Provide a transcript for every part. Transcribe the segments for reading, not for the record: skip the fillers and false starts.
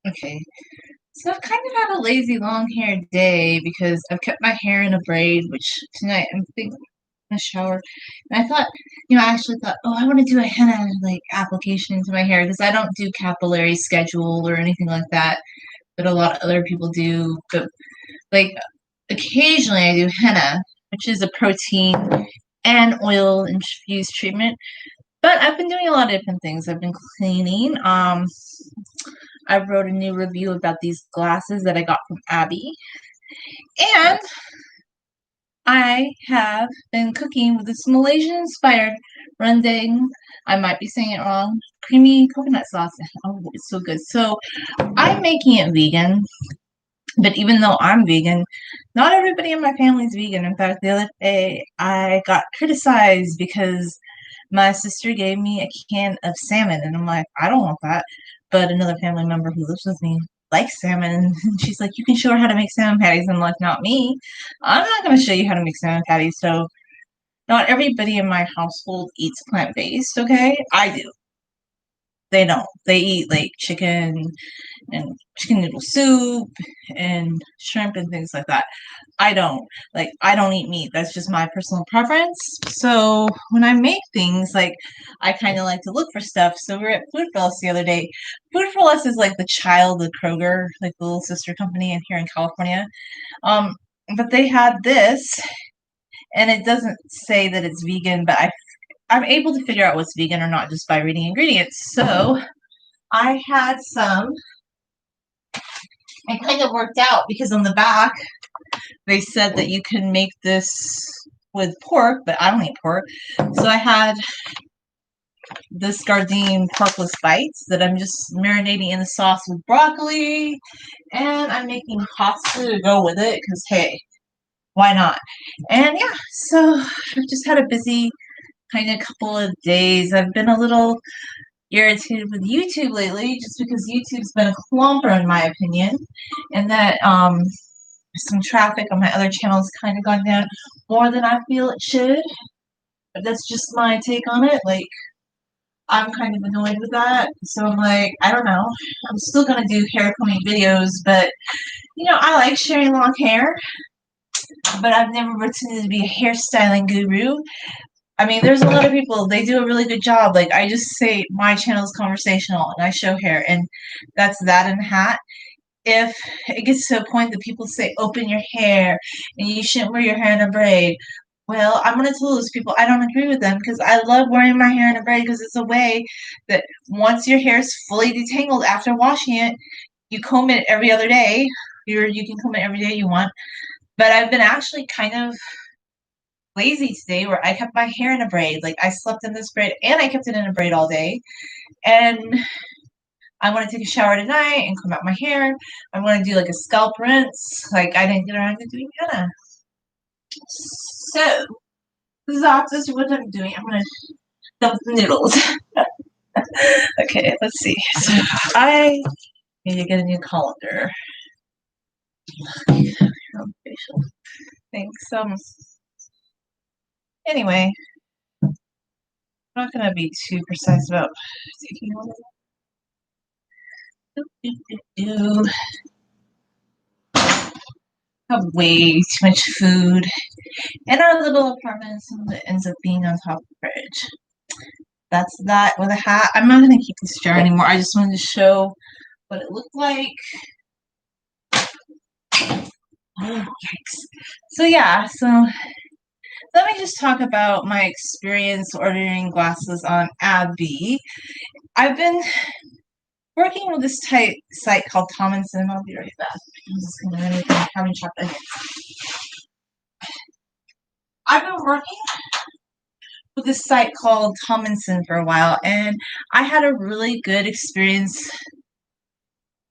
Okay, so I've kind of had a lazy long hair day because I've kept my hair in a braid, which tonight I'm thinking in the shower. And I thought, I actually thought, oh, I want to do a henna like application to my hair because I don't do capillary schedule or anything like that, but a lot of other people do. But like occasionally I do henna, which is a protein and oil infused treatment. But I've been doing a lot of different things. I've been cleaning. I wrote a new review about these glasses that I got from Abby. And I have been cooking with this Malaysian inspired Rendang. I might be saying it wrong. Creamy coconut sauce. Oh, it's so good. So I'm making it vegan. But even though I'm vegan, not everybody in my family is vegan. In fact, the other day I got criticized because my sister gave me a can of salmon, and I'm like, I don't want that. But another family member who lives with me likes salmon, and she's like, you can show her how to make salmon patties. I'm like, not me. I'm not going to show you how to make salmon patties. So, not everybody in my household eats plant based, okay? I do. They don't. They eat like chicken and chicken noodle soup and shrimp and things like that. I don't. Like, I don't eat meat. That's just my personal preference. So when I make things, like, I kind of like to look for stuff. So we were at Food for Less the other day. Food for Less is like the child of Kroger, like the little sister company in here in California. Um, but they had this, and it doesn't say that it's vegan, but I'm able to figure out what's vegan or not just by reading ingredients. So I had some. It kind of worked out because on the back they said that you can make this with pork, but I don't eat pork. So I had this Gardein porkless bites that I'm just marinating in the sauce with broccoli, and I'm making pasta to go with it because hey, why not? And yeah, so I've just had a busy kind of couple of days. I've been a little irritated with YouTube lately just because YouTube's been a clumper in my opinion, and that some traffic on my other channels kind of gone down more than I feel it should. But that's just my take on it. Like, I'm kind of annoyed with that. So I'm like, I don't know. I'm still gonna do hair combing videos, but I like sharing long hair, but I've never pretended to be a hairstyling guru. I mean, there's a lot of people, they do a really good job. Like, I just say my channel is conversational and I show hair, and that's that in a hat. If it gets to a point that people say open your hair and you shouldn't wear your hair in a braid, well, I'm going to tell those people I don't agree with them because I love wearing my hair in a braid because it's a way that once your hair is fully detangled after washing it, you comb it every other day. You can comb it every day you want. But I've been actually kind of lazy today where I kept my hair in a braid. Like, I slept in this braid and I kept it in a braid all day. And I want to take a shower tonight and comb out my hair. I want to do like a scalp rinse. Like, I didn't get around to doing henna. So that's what I'm doing. I'm gonna dump the noodles. Okay, let's see. So I need to get a new colander. Facial things. Anyway, I'm not gonna be too precise about taking all of it. Have way too much food in our little apartment, some of it ends up being on top of the fridge. That's that with a hat. I'm not going to keep this jar anymore. I just wanted to show what it looked like. Oh, yikes. So yeah, so let me just talk about my experience ordering glasses on Abby. I've been working with this site called Tomlinson. I'll be right back. I'm just going to having chocolate. I've been working with this site called Tomlinson for a while, and I had a really good experience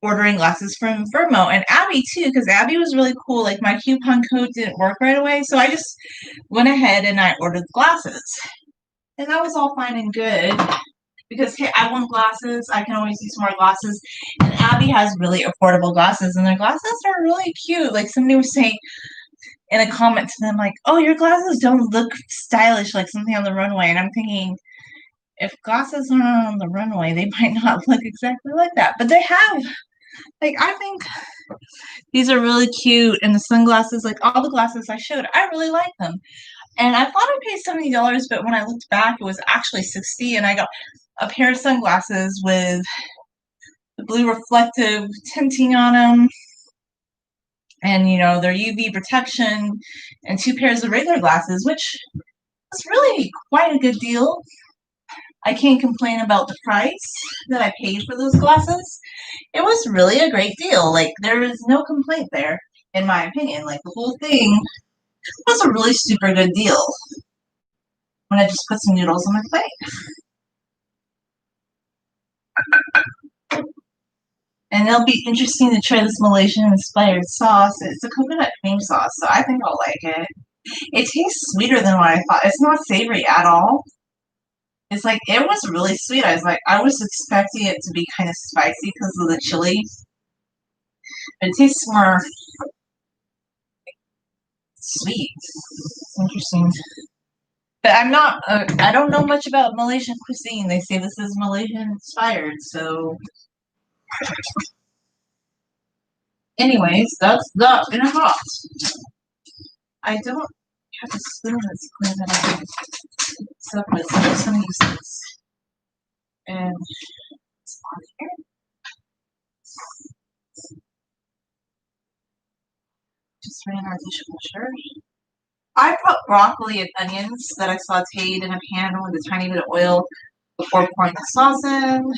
ordering glasses from Vermo and Abby too, because Abby was really cool. Like, my coupon code didn't work right away, so I just went ahead and I ordered the glasses, and that was all fine and good because hey, I want glasses. I can always use more glasses, and Abby has really affordable glasses, and their glasses are really cute. Like, somebody was saying in a comment to them, like, "Oh, your glasses don't look stylish like something on the runway," and I'm thinking, if glasses aren't on the runway, they might not look exactly like that. But they have, like, I think these are really cute. And the sunglasses, like all the glasses I showed, I really like them. And I thought I paid $70, but when I looked back, it was actually 60. And I got a pair of sunglasses with the blue reflective tinting on them. And, you know, their UV protection and 2 pairs of regular glasses, which was really quite a good deal. I can't complain about the price that I paid for those glasses. It was really a great deal. Like, there is no complaint there, in my opinion. Like, the whole thing was a really super good deal. When I just put some noodles on my plate. And it'll be interesting to try this Malaysian inspired sauce. It's a coconut cream sauce, so I think I'll like it. It tastes sweeter than what I thought. It's not savory at all. It's like, it was really sweet. I was expecting it to be kind of spicy because of the chili. But it tastes more sweet. It's interesting. But I don't know much about Malaysian cuisine. They say this is Malaysian inspired, so. Anyways, that's that in a hot. I don't have a spoon that's clean that I can mix up with, so I'm just gonna use this. And it's on here. Just ran our dishwasher. I put broccoli and onions that I sauteed in a pan with a tiny bit of oil before pouring the sauce in.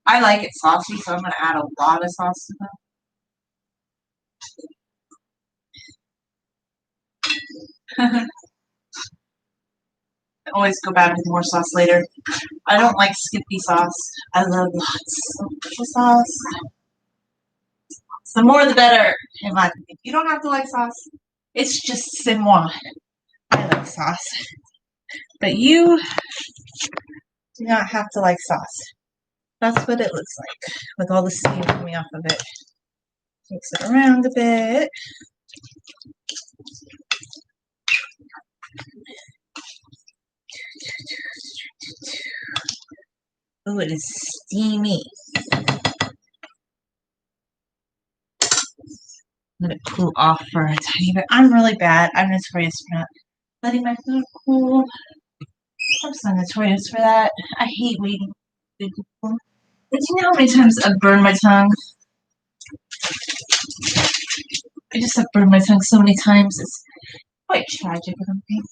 I like it saucy, so I'm going to add a lot of sauce to them. I always go back with more sauce later. I don't like skippy sauce. I love lots of sauce. The more the better, in my opinion. You don't have to like sauce. It's just c'est moi. I like sauce. But you do not have to like sauce. That's what it looks like with all the steam coming off of it. Mix it around a bit. Oh, it is steamy. Let it cool off for a tiny bit. I'm really bad. I'm notorious for not letting my food cool. I'm so notorious for that. I hate waiting for food to cool. But you know how many times I've burned my tongue? I just have burned my tongue so many times. It's quite tragic, I don't think.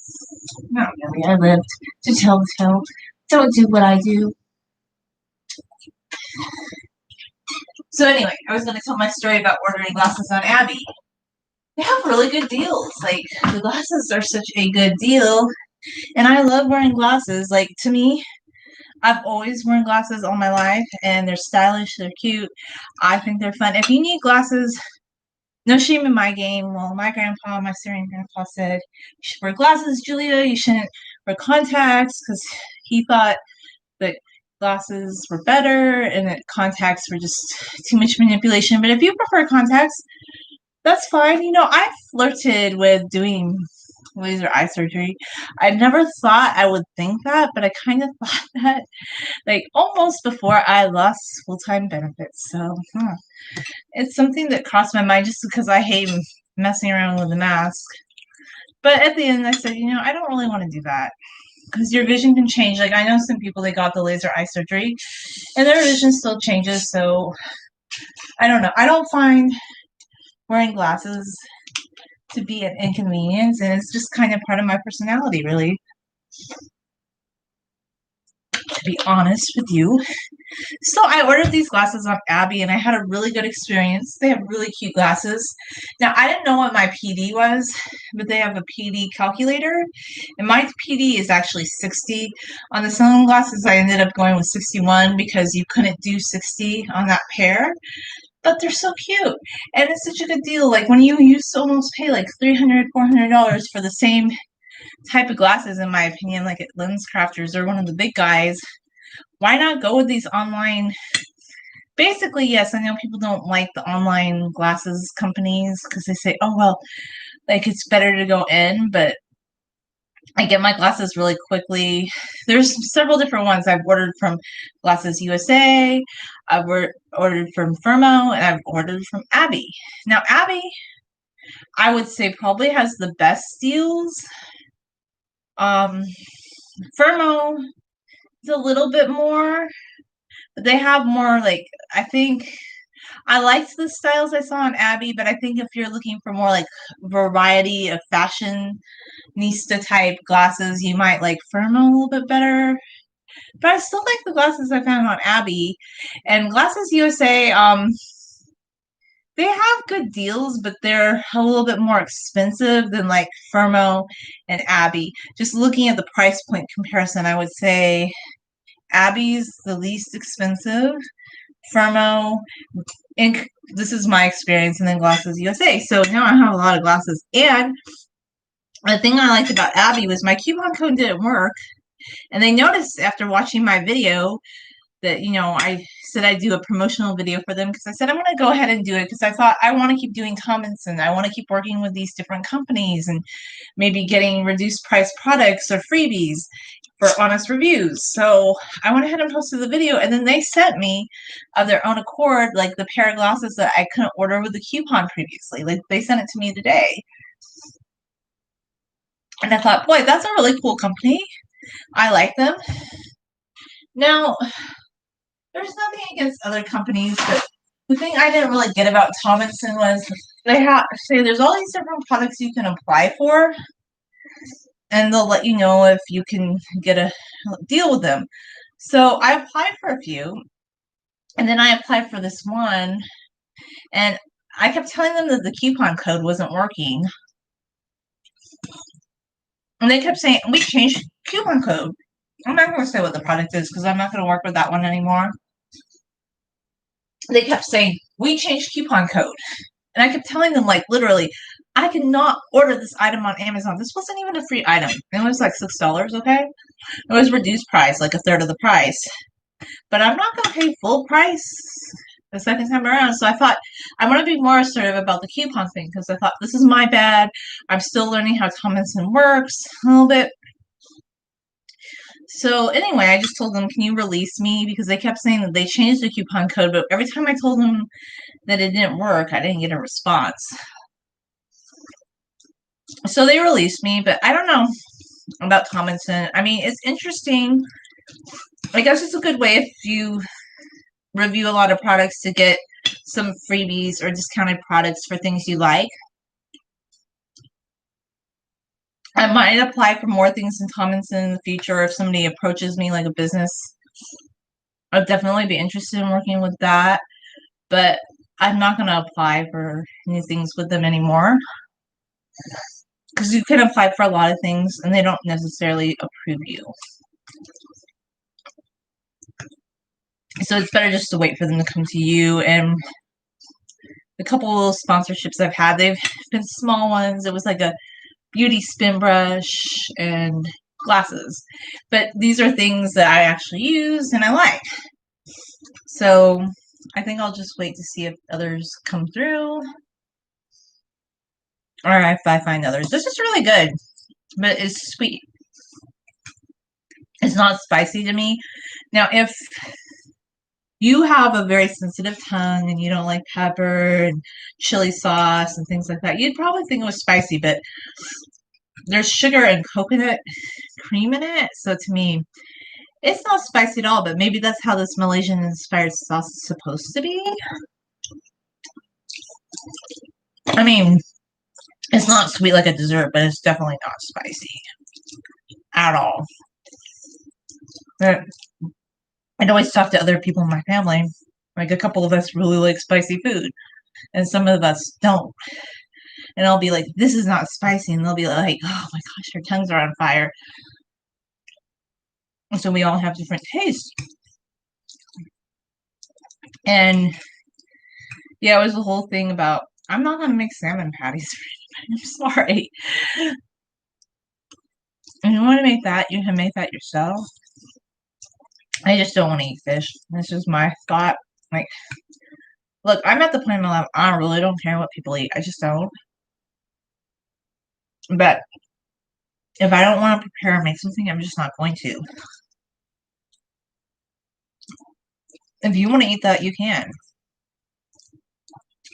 Not really. I lived to tell the tale. Don't do what I do. So anyway, I was going to tell my story about ordering glasses on Abby. They have really good deals. Like, the glasses are such a good deal. And I love wearing glasses. Like, to me, I've always worn glasses all my life, and they're stylish, they're cute. I think they're fun. If you need glasses, no shame in my game. Well, my Syrian grandpa said, you should wear glasses, Julia. You shouldn't wear contacts, because he thought that glasses were better and that contacts were just too much manipulation. But if you prefer contacts, that's fine. You know, I flirted with doing laser eye surgery. I never thought I would think that, but I kind of thought that, like, almost before I lost full-time benefits. So it's something that crossed my mind just because I hate messing around with the mask. But at the end, I said, you know, I don't really want to do that because your vision can change. Like, I know some people, they got the laser eye surgery and their vision still changes. So I don't know. I don't find wearing glasses to be an inconvenience, and it's just kind of part of my personality, really, to be honest with you. So I ordered these glasses on Abby, and I had a really good experience. They have really cute glasses. Now, I didn't know what my PD was, but they have a PD calculator, and my PD is actually 60. On the sunglasses, I ended up going with 61 because you couldn't do 60 on that pair. But they're so cute, and it's such a good deal. Like, when you used to almost pay like $300, $400 for the same type of glasses, in my opinion, like at Lens Crafters or one of the big guys, why not go with these online? Basically, yes, I know people don't like the online glasses companies because they say, oh, well, like, it's better to go in, but I get my glasses really quickly. There's several different ones. I've ordered from Glasses USA, I've ordered from Firmo, and I've ordered from Abby. Now, Abby, I would say probably has the best deals. Um, Firmo is a little bit more, but they have more like, I think I liked the styles I saw on Abby, but I think if you're looking for more like variety of fashion Nista type glasses, you might like Firmo a little bit better. But I still like the glasses I found on Abby. And Glasses USA, they have good deals, but they're a little bit more expensive than like Firmo and Abby. Just looking at the price point comparison, I would say Abby's the least expensive. Firmo, and this is my experience, and then Glasses USA. So now I have a lot of glasses. And the thing I liked about Abby was my coupon code didn't work. And they noticed after watching my video that, I said I'd do a promotional video for them because I said I'm going to go ahead and do it because I thought I want to keep doing comments and I want to keep working with these different companies and maybe getting reduced price products or freebies for honest reviews. So I went ahead and posted the video, and then they sent me of their own accord like the pair of glasses that I couldn't order with the coupon previously. Like they sent it to me today. And I thought, boy, that's a really cool company. I like them. Now, there's nothing against other companies, but the thing I didn't really get about Tomlinson was they say there's all these different products you can apply for, and they'll let you know if you can get a deal with them. So I applied for a few, and then I applied for this one, and I kept telling them that the coupon code wasn't working. And they kept saying, we changed coupon code. I'm not going to say what the product is because I'm not going to work with that one anymore. They kept saying, we changed coupon code. And I kept telling them, like, literally, I cannot order this item on Amazon. This wasn't even a free item. It was like $6, okay? It was reduced price, like a third of the price. But I'm not going to pay full price the second time around. So I thought, I want to be more assertive about the coupon thing because I thought, this is my bad. I'm still learning how Tomlinson works a little bit. So anyway, I just told them, can you release me? Because they kept saying that they changed the coupon code, but every time I told them that it didn't work, I didn't get a response. So they released me, but I don't know about Tomlinson. I mean, it's interesting. I guess it's a good way if you review a lot of products to get some freebies or discounted products for things you like. I might apply for more things in Tomlinson in the future if somebody approaches me like a business. I'd definitely be interested in working with that, but I'm not going to apply for new things with them anymore because you can apply for a lot of things and they don't necessarily approve you. So it's better just to wait for them to come to you. And the couple of sponsorships I've had, they've been small ones. It was like a beauty spin brush and glasses. But these are things that I actually use and I like. So I think I'll just wait to see if others come through. Or if I find others. This is really good. But it's sweet. It's not spicy to me. Now, if you have a very sensitive tongue and you don't like pepper and chili sauce and things like that, you'd probably think it was spicy, but there's sugar and coconut cream in it. So to me, it's not spicy at all, but maybe that's how this Malaysian inspired sauce is supposed to be. I mean, it's not sweet like a dessert, but it's definitely not spicy at all. I'd always talk to other people in my family. Like a couple of us really like spicy food, and some of us don't. And I'll be like, this is not spicy. And they'll be like, oh my gosh, your tongues are on fire. And so we all have different tastes. And yeah, it was the whole thing about, I'm not going to make salmon patties for anybody. I'm sorry. If you want to make that, you can make that yourself. I just don't want to eat fish. That's just my thought. Like, look, I'm at the point in my life, I really don't care what people eat. I just don't. But If I don't want to prepare or make something, I'm just not going to. If you want to eat that, you can.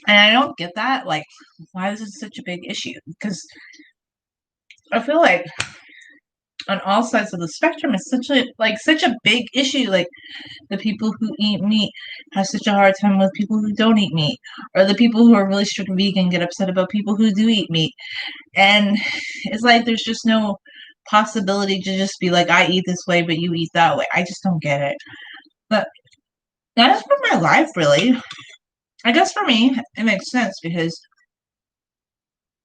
And I don't get that. Like, why is it such a big issue? Because I feel like on all sides of the spectrum, it's such a big issue. Like the people who eat meat have such a hard time with people who don't eat meat, or the people who are really strict vegan get upset about people who do eat meat. And it's like there's just no possibility to just be like, I eat this way, but you eat that way. I just don't get it. But that is for my life, really. I guess for me, it makes sense because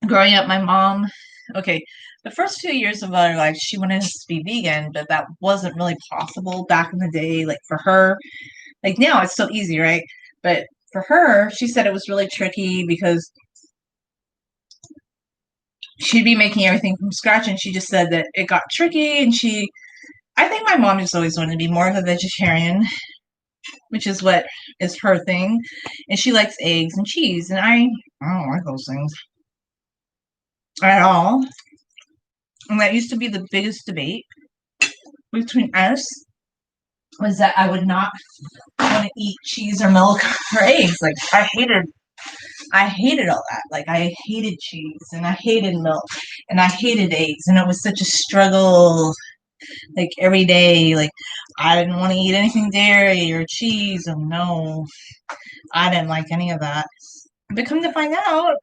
growing up, my mom, okay, the first few years of our life, she wanted us to be vegan, but that wasn't really possible back in the day. Like for her, like now it's so easy, right? But for her, she said it was really tricky because she'd be making everything from scratch, and she just said that it got tricky. And I think my mom just always wanted to be more of a vegetarian, which is what is her thing. And she likes eggs and cheese, and I don't like those things at all. And that used to be the biggest debate between us was that I would not want to eat cheese or milk or eggs. Like I hated all that. Like I hated cheese and I hated milk and I hated eggs, and it was such a struggle. Like every day, like I didn't want to eat anything dairy or cheese, and no, I didn't like any of that. But come to find out,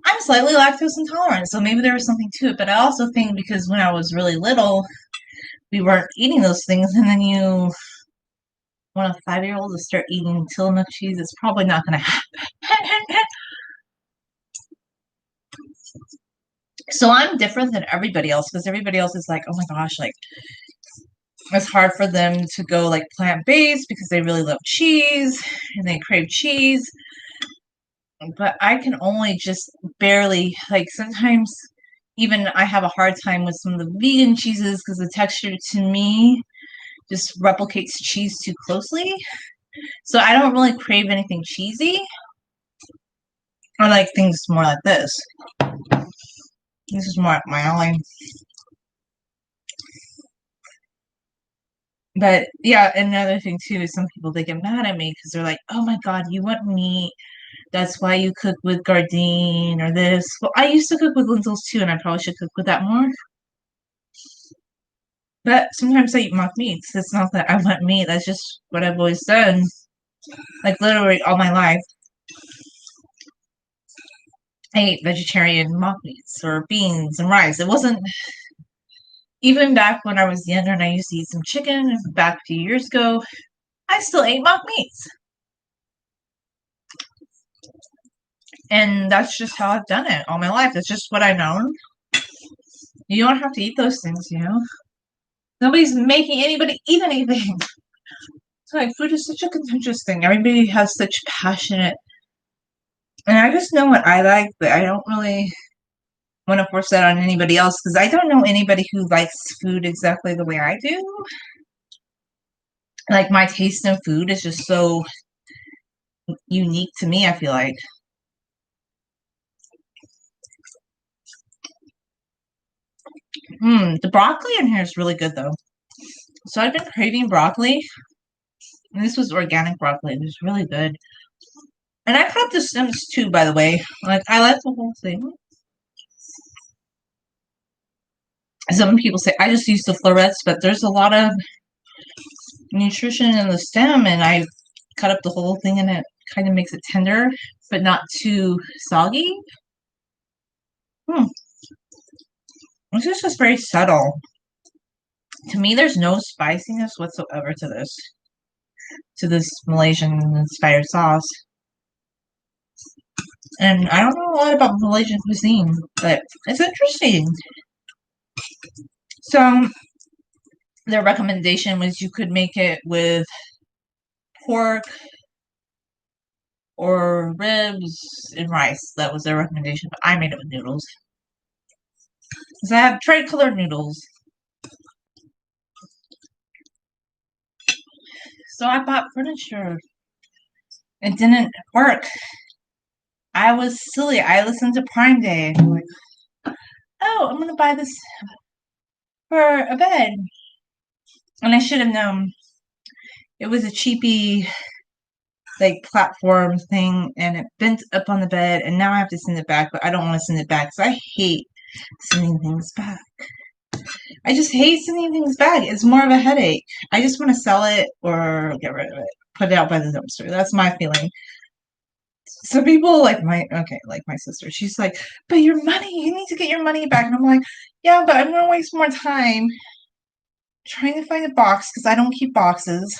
I'm slightly lactose intolerant, so maybe there was something to it. But I also think because when I was really little, we weren't eating those things, and then you want a 5-year old to start eating Tillamook cheese, it's probably not going to happen. So I'm different than everybody else because everybody else is like, oh my gosh, like it's hard for them to go like plant-based because they really love cheese and they crave cheese. But I can only just barely, like sometimes even I have a hard time with some of the vegan cheeses because the texture to me just replicates cheese too closely. So I don't really crave anything cheesy. I like things more like this. This is more up my alley. But yeah, another thing too is some people they get mad at me because they're like, "Oh my God, you want meat? That's why you cook with Gardein or this." Well, I used to cook with lentils too, and I probably should cook with that more. But sometimes I eat mock meats. It's not that I want meat. That's just what I've always done. Like literally all my life, I ate vegetarian mock meats or beans and rice. It wasn't even back when I was younger and I used to eat some chicken back a few years ago. I still ate mock meats. And that's just how I've done it all my life. That's just what I've known. You don't have to eat those things. Nobody's making anybody eat anything. So like food is such a contentious thing. Everybody has such passionate, and I just know what I like, but I don't really want to force that on anybody else because I don't know anybody who likes food exactly the way I do. Like my taste in food is just so unique to me, I feel like. The broccoli in here is really good though. So I've been craving broccoli. And this was organic broccoli. It was really good. And I cut the stems too, by the way. Like I like the whole thing. Some people say I just use the florets, but there's a lot of nutrition in the stem, and I cut up the whole thing, and it kind of makes it tender, but not too soggy. Hmm. This is just very subtle. To me, there's no spiciness whatsoever to this Malaysian inspired sauce. And I don't know a lot about Malaysian cuisine, but it's interesting. So their recommendation was you could make it with pork or ribs and rice. That was their recommendation, but I made it with noodles. Because I have tricolor noodles. So I bought furniture. It didn't work. I was silly. I listened to Prime Day. oh, I'm gonna buy this for a bed. And I should have known it was a cheapy like platform thing and it bent up on the bed and now I have to send it back, but I don't want to send it back because I hate sending things back. I just hate sending things back. It's more of a headache. I just want to sell it or get rid of it. Put it out by the dumpster. That's my feeling. So people like my sister, she's like, but your money, you need to get your money back. And I'm like, yeah, but I'm gonna waste more time trying to find a box because I don't keep boxes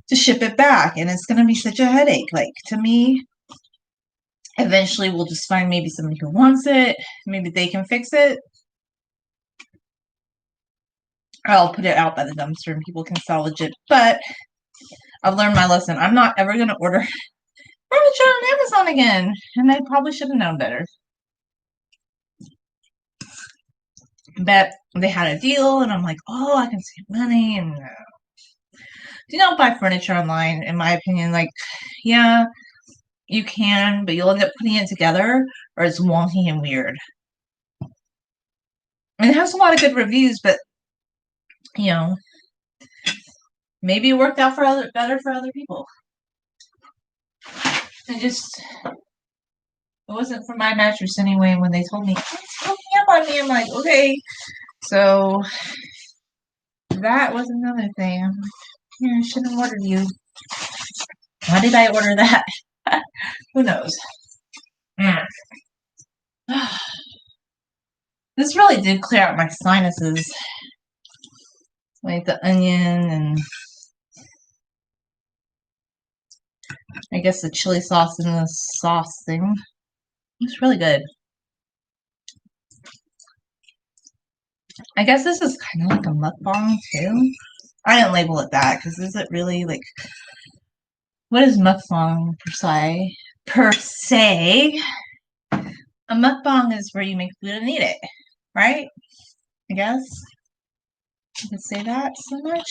to ship it back. And it's gonna be such a headache. Like to me, eventually we'll just find maybe somebody who wants it. Maybe they can fix it. I'll put it out by the dumpster and people can salvage it. But I've learned my lesson. I'm not ever gonna order furniture on Amazon again. And I probably should have known better. But they had a deal and I'm like, oh, I can save money and do not buy furniture online, in my opinion. Like, yeah, you can, but you'll end up putting it together or it's wonky and weird. And it has a lot of good reviews, but you know, maybe it worked out better for other people. It wasn't for my mattress anyway. When they told me it's coming up on me, I'm like, okay. So that was another thing. I'm like, yeah, I should have ordered you. Why did I order that? Who knows? Mm. This really did clear out my sinuses, like the onion and I guess the chili sauce and the sauce thing. It's really good. I guess this is kind of like a mukbang too. I didn't label it that because is it really like what is mukbang per se? Per se, a mukbang is where you make food and eat it, right? I guess you could say that so much.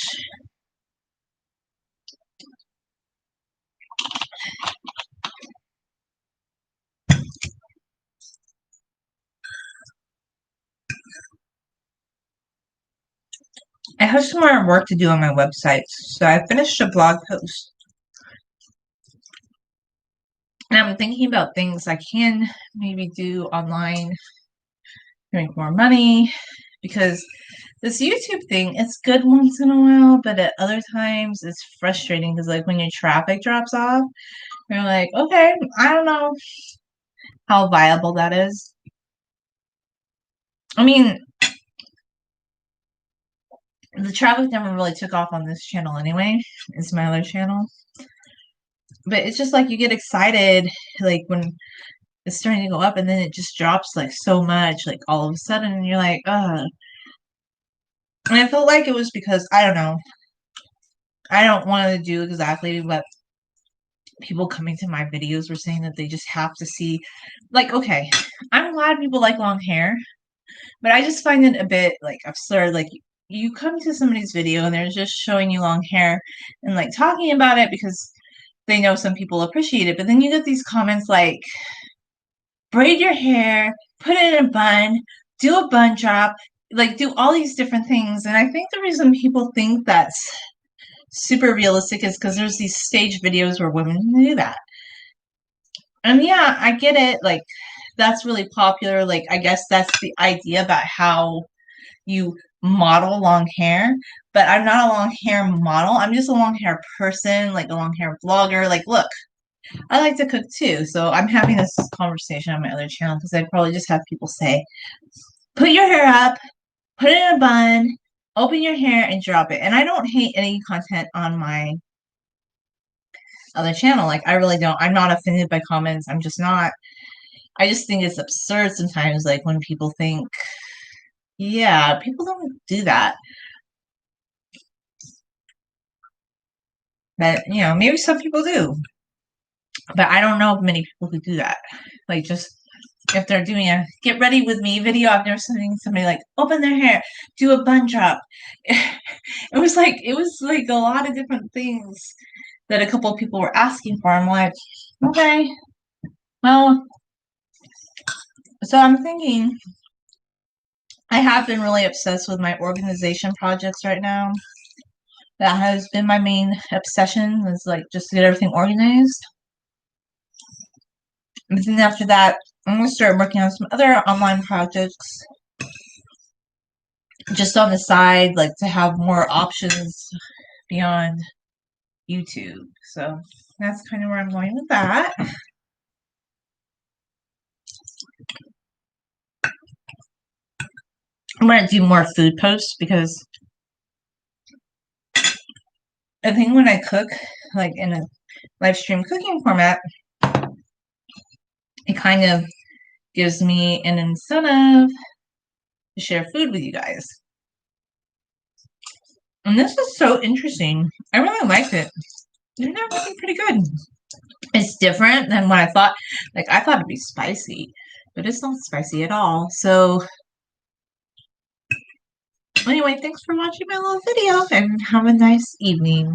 I have some more work to do on my website, so I finished a blog post. And I'm thinking about things I can maybe do online to make more money because this YouTube thing, it's good once in a while, but at other times it's frustrating because like when your traffic drops off, you're like, okay, I don't know how viable that is. I mean, the traffic never really took off on this channel anyway. It's my other channel. But it's just like you get excited like when it's starting to go up and then it just drops like so much, like all of a sudden, and you're like, ugh. And I felt like it was because I don't know. I don't want to do exactly what people coming to my videos were saying that they just have to see. Like, okay, I'm glad people like long hair, but I just find it a bit like absurd. Like, you come to somebody's video and they're just showing you long hair and like talking about it because they know some people appreciate it, but then you get these comments like, braid your hair, put it in a bun, do a bun drop, like do all these different things. And I think the reason people think that's super realistic is because there's these stage videos where women do that. And yeah, I get it. Like, that's really popular. Like, I guess that's the idea about how you model long hair. But I'm not a long hair model. I'm just a long hair person, like a long hair vlogger. Like, look, I like to cook too. So I'm having this conversation on my other channel because I'd probably just have people say, put your hair up, put it in a bun, open your hair, and drop it. And I don't hate any content on my other channel. Like, I really don't. I'm not offended by comments. I'm just not. I just think it's absurd sometimes, like, when people think, yeah, people don't do that. But, you know, maybe some people do. But I don't know of many people who do that. Like, just if they're doing a get ready with me video, I've never seen somebody like open their hair, do a bun drop. It was like a lot of different things that a couple of people were asking for. I'm like, okay, well, so I'm thinking I have been really obsessed with my organization projects right now. That has been my main obsession, is like just to get everything organized. And then after that, I'm gonna start working on some other online projects just on the side, like to have more options beyond YouTube. So that's kind of where I'm going with that. I'm gonna do more food posts because I think when I cook, like in a live stream cooking format, it kind of gives me an incentive to share food with you guys. And this is so interesting. I really liked it. They're not looking pretty good. It's different than what I thought. Like, I thought it'd be spicy, but it's not spicy at all. So, anyway, thanks for watching my little video and have a nice evening.